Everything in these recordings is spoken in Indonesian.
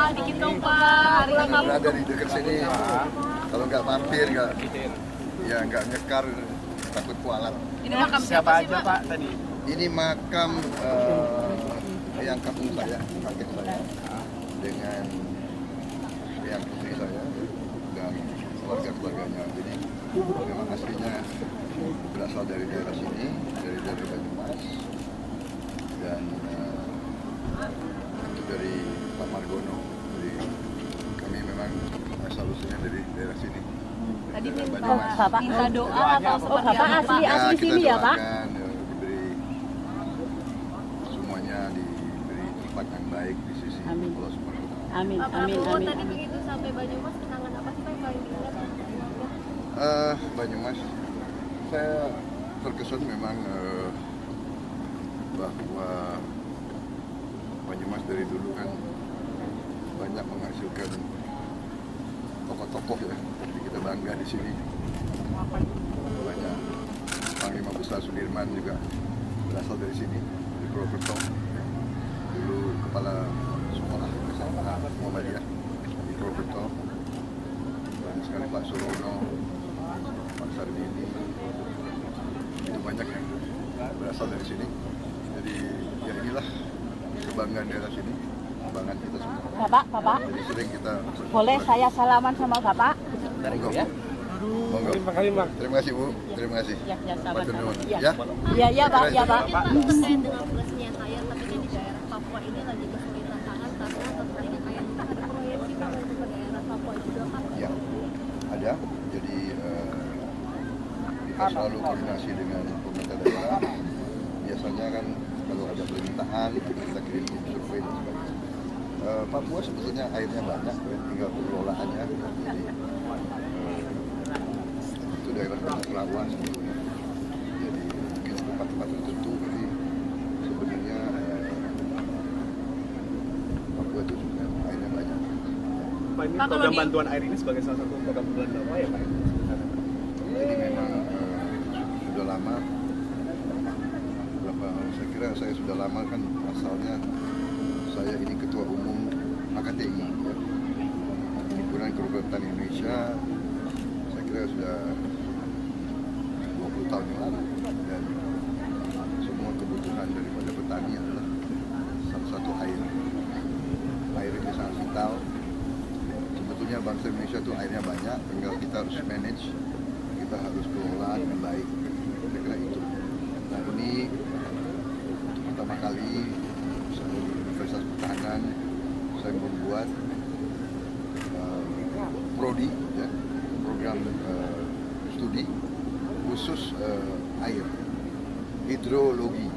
Pak, dikit dong Pak. Berada di dekat sini, kalau nggak mampir, nggak nyekar, takut kualat. Ini makam siapa aja Pak tadi? Ini makam yang kampung saya, kakek saya, dengan yang putri saya dan keluarga-keluarganya. Jadi memang aslinya berasal dari daerah sini, dari daerah Banyumas, dan itu dari Pak Margono. Jadi kami memang asal-usulnya dari daerah sini. Tadi Bapak minta doa atau seperti Bapak asli sini ya Pak? Diberi semuanya, diberi tempat yang baik di sisi Allah Subhanahu wa Ta'ala. Amin, amin, Prabowo amin. tadi begitu sampai Banyumas, kenangan apa sih Pak yang paling diingat? Banyumas, saya terkesan memang bahwa Banyumas dari dulu kan banyak menghasilkan tokoh-tokoh ya, jadi kita bangga di sini. Banyak Panglima Besar Sudirman juga berasal dari sini, dari Purwokerto. Dulu kepala sekolah SMA Muhammadiyah di Purwokerto. Banyak sekali Pak Surono, Pak Sarbini, itu banyak yang berasal dari sini. Jadi ya inilah kebanggaan daerah sini, kebanggaan kita semua. Bapak, Jadi sering kita boleh saya salaman sama Bapak? Monggo. Monggo. Terima kasih Bu, terima kasih. Ya, sama-sama. Ya. Ya, Pak, ya Pak. Terkait dengan bersihnya air, tapi kan di daerah Papua ini lagi kesulitan tangan karena terkait air. Kita ada proyeksi Pak untuk ke daerah Papua juga Pak? Ya, ada. Jadi kita selalu koordinasi dengan pemerintah daerah. Biasanya kan kalau ada permintaan kita kirim tim survei dan sebagainya. Papua sebetulnya airnya banyak, tinggal pengelolaannya. Jadi itu daerah rawan sebetulnya. Jadi mungkin tempat-tempat tertentu. Jadi sebenarnya Papua itu juga airnya banyak. Pak, ini program bantuan air ini sebagai salah satu program bulan apa ya Pak? Jadi memang sudah lama, saya kira saya sudah lama kan asalnya saya ini ketua umum HKTI, ya. Himpunan Kerukunan Indonesia. Saya kira sudah 20 tahun yang lalu, dan semua kebutuhan daripada petani adalah satu air. Air itu sangat vital. Sebetulnya bangsa Indonesia itu airnya banyak, tinggal kita harus manage, kita harus kelola dengan baik. Saya kira itu. Nah ini untuk pertama kali saya di Universitas Pertahanan saya membuat prodi, ya, program studi khusus air, hidrologi.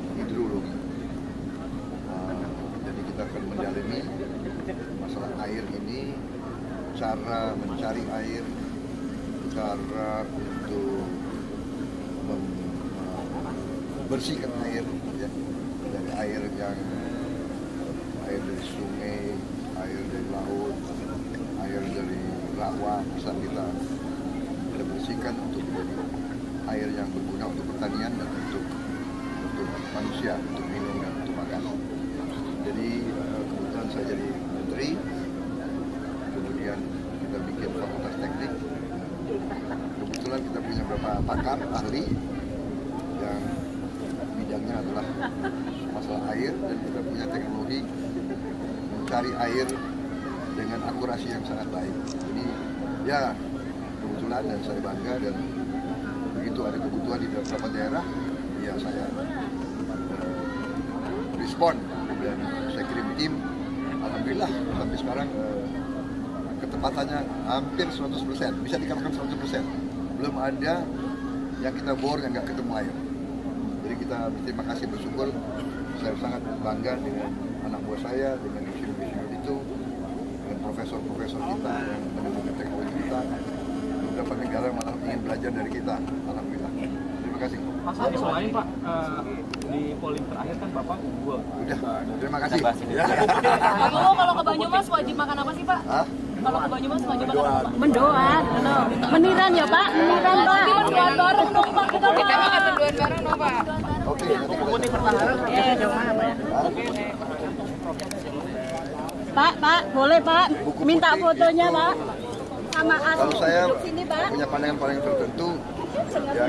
Jadi kita akan mendalami masalah air ini, cara mencari air, cara untuk membersihkan air, ya, dari air dari sungai, air dari laut, air dari rawa bisa kita bersihkan untuk menjadi air yang berguna untuk pertanian dan untuk manusia, untuk minum dan untuk makan. Jadi kebetulan saya jadi menteri, kemudian kita bikin fakultas teknik. Kebetulan kita punya beberapa pakar, ahli yang bidangnya adalah masalah air, dan kita punya teknologi mencari air dengan akurasi yang sangat baik. Jadi ya kebetulan, dan saya bangga, dan begitu ada kebutuhan di beberapa daerah, ya saya respon dan saya kirim tim. Alhamdulillah sampai sekarang ketepatannya hampir 100%, bisa dikatakan 100%. Belum ada yang kita bor yang nggak ketemu air. Jadi kita berterima kasih, bersyukur. Saya sangat bangga dengan anak buah saya, dengan insinyur itu, dengan profesor-profesor kita yang menemukan teknologi kita. Beberapa negara malah ingin belajar dari kita. Alhamdulillah. Terima kasih. Mas, soalnya Pak, di polling terakhir kan Bapak unggul. Udah, terima kasih. Prabowo kalau ke Banyumas wajib makan apa sih Pak? Hah? Kalau ke Banyumas wajib makan apa Pak? Mendoan. Meniran ya Pak? Meniran Pak. Mendoan bareng dong Pak, kita makan Mendoan bareng dong Pak. Oke, nanti kita Pak, boleh Pak Buku minta putih fotonya itu, Pak. Sama kalau saya duduk sini Pak. punya pandangan tertentu, ya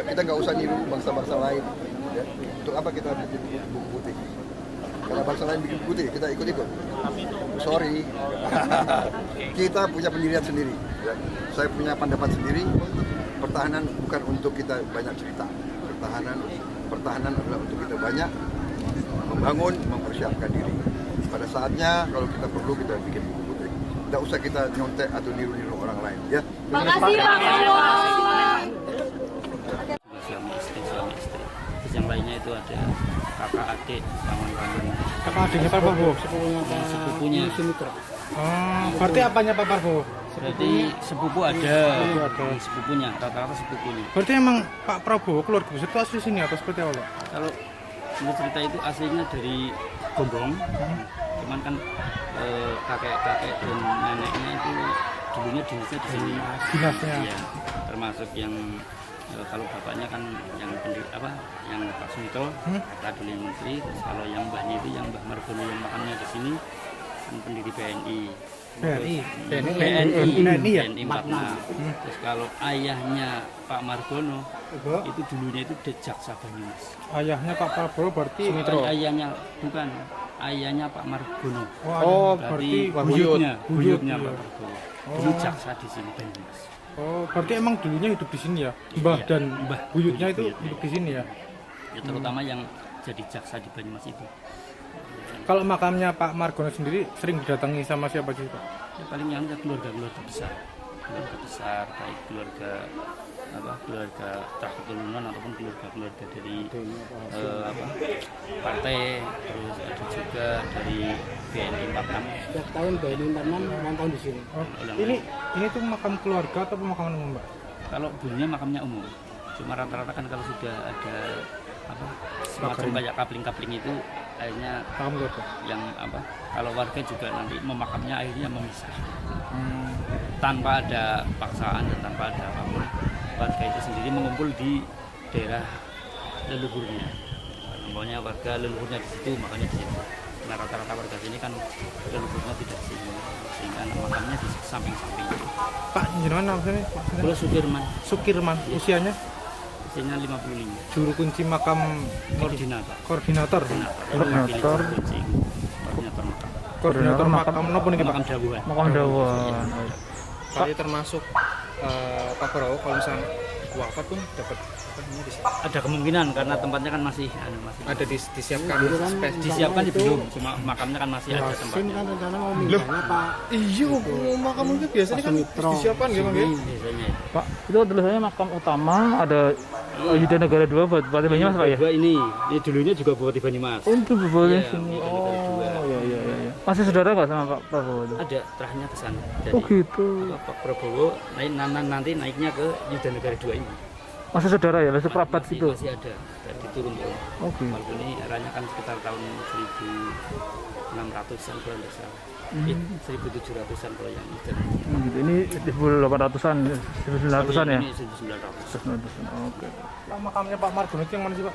kita nggak usah niru bangsa-bangsa lain. Ya. Untuk apa kita bikin buku putih? Kalau bangsa lain bikin buku putih, kita ikut-ikut. Sorry, kita punya pendirian sendiri. Ya. Saya punya pendapat sendiri. Pertahanan bukan untuk kita banyak cerita. Pertahanan adalah untuk kita banyak membangun, mempersiapkan diri. Pada saatnya kalau kita perlu kita bikin buku putih. Tidak usah kita nyontek atau niru-niru orang lain. Ya. Makasih Pak Prabowo. suami istri. Terus yang lainnya itu ada kakak adik paman. Apa adiknya Pak Prabowo? Sepupunya. Berarti apanya Pak Prabowo? Berarti sepupu ada. Sepupunya, rata-rata sepupunya. Berarti emang Pak Prabowo keluarga besar itu asli sini atau seperti apa Pak? Kalau menurut cerita itu aslinya dari Gombong. Cuman kan kakek-kakek dan neneknya itu dulunya dinasnya di sini. Dinasnya. Iya, termasuk yang kalau bapaknya kan yang yang Pak Sumitro, dulu yang menteri. Terus kalau yang mbahnya itu yang Mbah Margono yang makamnya di sini kan pendiri BNI. BNI ya? BNI 46. Terus kalau ayahnya Pak Margono itu dulunya itu jaksa Banyumas. Ayahnya Pak Prabowo berarti Ayahnya bukan, ayahnya Pak Margono. berarti buyutnya buyutnya. Pak Margono. Dulu jaksa di sini Banyumas. Berarti emang dulunya hidup di sini ya? Mbah Iya, dan mbah buyutnya itu buyutnya. hidup di sini ya? Ya, terutama yang jadi jaksa di Banyumas itu. Kalau makamnya Pak Margono sendiri sering didatangi sama siapa sih Pak? Ya, paling yang keluarga besar, baik keluarga Trah Keturunan ataupun keluarga dari partai, terus ada juga dari BNI 46. Setiap tahun BNI 46 nonton di sini. Ini tuh makam keluarga atau pemakaman umum Mbak? Kalau dulunya makamnya umum, cuma rata-rata kan kalau sudah ada semacam kayak kapling-kapling itu akhirnya Makam keluarga. yang kalau warga juga nanti memakamnya akhirnya memisah tanpa ada paksaan dan tanpa ada apapun. Warga itu sendiri mengumpul di daerah leluhurnya. Namanya warga leluhurnya di situ, makanya di situ. Nah, rata-rata warga sini kan leluhurnya tidak di sini, sehingga makamnya di samping-samping. Pak jenengan nama sini? Kalau Sukirman, Sukirman, usianya? usianya 55. Juru kunci makam Koordinator. koordinator makam nopo niki Pak? Makam Dawuhan. Makam dawuhan. Berarti termasuk Pak Prabowo kalau misalnya wafat pun dapat di sini. Ada kemungkinan karena tempatnya kan masih Ada disiapkan disiapkan di belum, cuma makamnya kan masih ada Yasin tempatnya. kan rencana mau mindahnya Pak. Iya, makam itu biasanya kan disiapkan ya Bang ya. Biasanya. Pak, itu tulisannya makam utama ada Yuda Negara 2 buat Bupati Banyumas Pak ya? Dua ini dulunya juga Bupati Banyumas. Oh, itu boleh Iya, sini. Yuda Negara 2. Iya. Masih saudara nggak sama Pak Prabowo itu? Ada terahnya ke sana. Oh gitu. Pak Prabowo nanti naiknya ke Yuda Negara 2 ini. Masih saudara ya, masih kerabat situ. Masih ada dan diturun tuh. Oke. Walaupun ini eranya kan sekitar tahun 1600-an kalau tidak salah. 1700-an kalau yang itu. Gitu. Ini 1800-an, 1900-an ya? Ini 1900. 1900-an. Oke. Pak makamnya Pak Margono itu yang mana sih Pak?